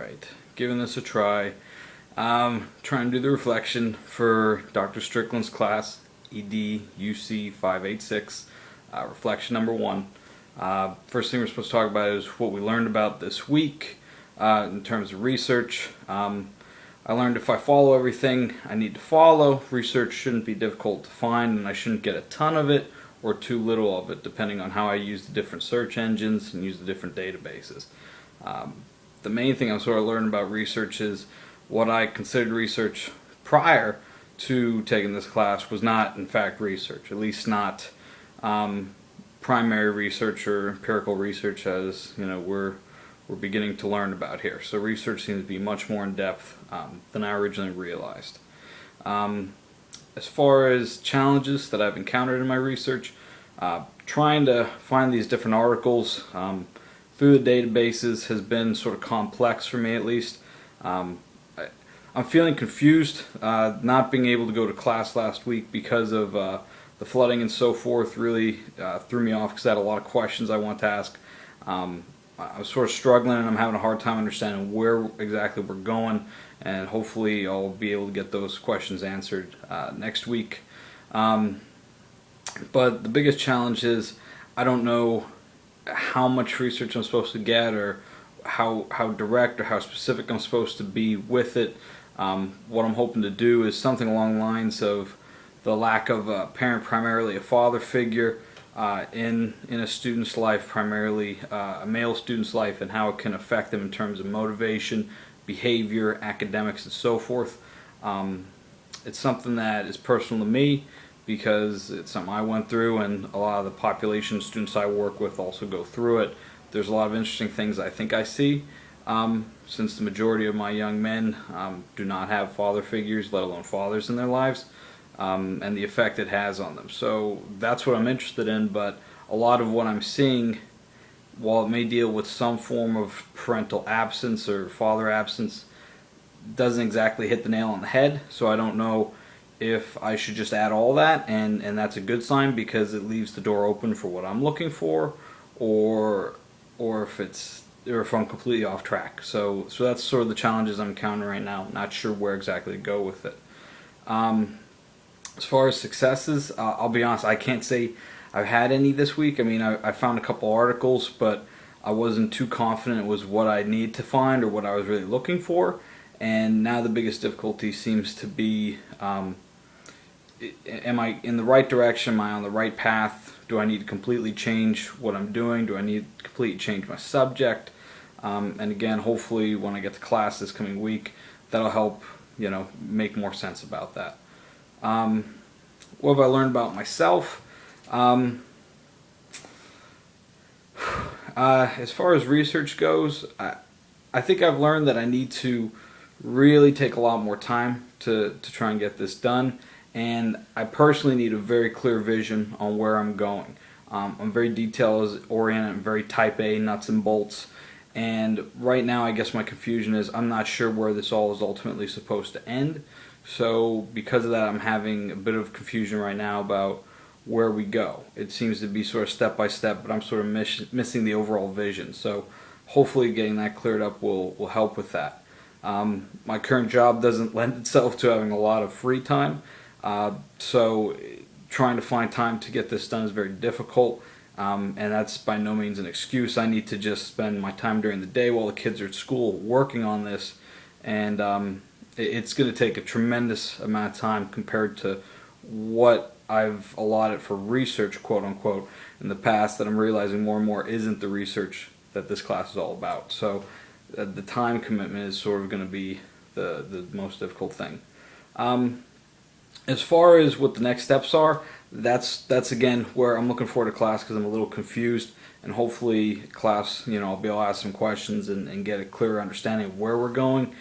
Alright, giving this a try. Trying to do the reflection for Dr. Strickland's class, ED UC 586, reflection number 1. First thing we're supposed to talk about is what we learned about this week in terms of research. I learned if I follow everything I need to follow, research shouldn't be difficult to find, and I shouldn't get a ton of it or too little of it, depending on how I use the different search engines and use the different databases. The main thing I'm sort of learning about research is what I considered research prior to taking this class was not in fact research, at least not primary research or empirical research, as you know we're beginning to learn about here. So research seems to be much more in depth than I originally realized. As far as challenges that I've encountered in my research, trying to find these different articles through the databases has been sort of complex for me, at least. I'm feeling confused, not being able to go to class last week because of the flooding and so forth really threw me off because I had a lot of questions I want to ask. I was sort of struggling, and I'm having a hard time understanding where exactly we're going, and hopefully I'll be able to get those questions answered next week. But the biggest challenge is I don't know how much research I'm supposed to get, or how direct or how specific I'm supposed to be with it. What I'm hoping to do is something along the lines of the lack of a parent, primarily a father figure, in a student's life, primarily a male student's life, and how it can affect them in terms of motivation, behavior, academics, and so forth. It's something that is personal to me because it's something I went through, and a lot of the population students I work with also go through it. There's a lot of interesting things I think I see, since the majority of my young men do not have father figures, let alone fathers in their lives. And the effect it has on them. So that's what I'm interested in, but a lot of what I'm seeing, while it may deal with some form of parental absence or father absence, doesn't exactly hit the nail on the head. So I don't know if I should just add all that, and that's a good sign because it leaves the door open for what I'm looking for, or if I'm completely off track. So that's sort of the challenges I'm encountering right now. Not sure where exactly to go with it. As far as successes, I'll be honest, I can't say I've had any this week. I mean, I found a couple articles, but I wasn't too confident it was what I need to find or what I was really looking for. And now the biggest difficulty seems to be, am I in the right direction? Am I on the right path? Do I need to completely change what I'm doing? Do I need to completely change my subject? And again, hopefully when I get to class this coming week, that'll help, make more sense about that. What have I learned about myself? As far as research goes, I think I've learned that I need to really take a lot more time to try and get this done, and I personally need a very clear vision on where I'm going. I'm very detail oriented, I'm very type A, nuts and bolts, and right now I guess my confusion is I'm not sure where this all is ultimately supposed to end. So because of that, I'm having a bit of confusion right now about where we go. It seems to be sort of step by step, but I'm sort of missing the overall vision. So hopefully getting that cleared up will help with that. My current job doesn't lend itself to having a lot of free time, so trying to find time to get this done is very difficult, and that's by no means an excuse. I need to just spend my time during the day while the kids are at school working on this, and it's going to take a tremendous amount of time compared to what I've allotted for research, quote unquote, in the past, that I'm realizing more and more isn't the research that this class is all about. So the time commitment is sort of going to be the most difficult thing. As far as what the next steps are, that's again where I'm looking forward to class because I'm a little confused, and hopefully class, I'll be able to ask some questions and get a clearer understanding of where we're going.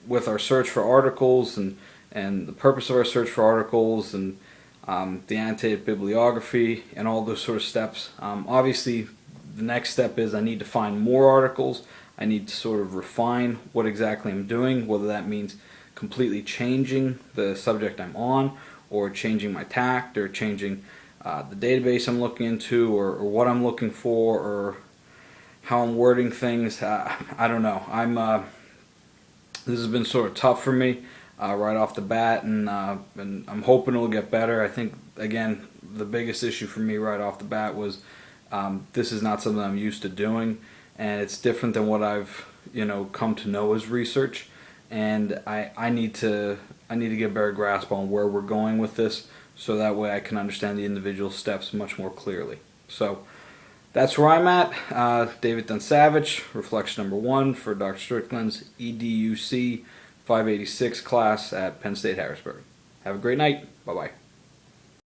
With our search for articles and the purpose of our search for articles and the annotated bibliography and all those sort of steps. Obviously, the next step is I need to find more articles. I need to sort of refine what exactly I'm doing, whether that means completely changing the subject I'm on, or changing my tact, or changing the database I'm looking into, or what I'm looking for, or how I'm wording things. I don't know. This has been sort of tough for me right off the bat, and I'm hoping it'll get better. I think again the biggest issue for me right off the bat was this is not something I'm used to doing, and it's different than what I've come to know as research, and I need to get a better grasp on where we're going with this, so that way I can understand the individual steps much more clearly. So that's where I'm at. David Dunsavage, reflection number 1 for Dr. Strickland's EDUC 586 class at Penn State Harrisburg. Have a great night. Bye-bye.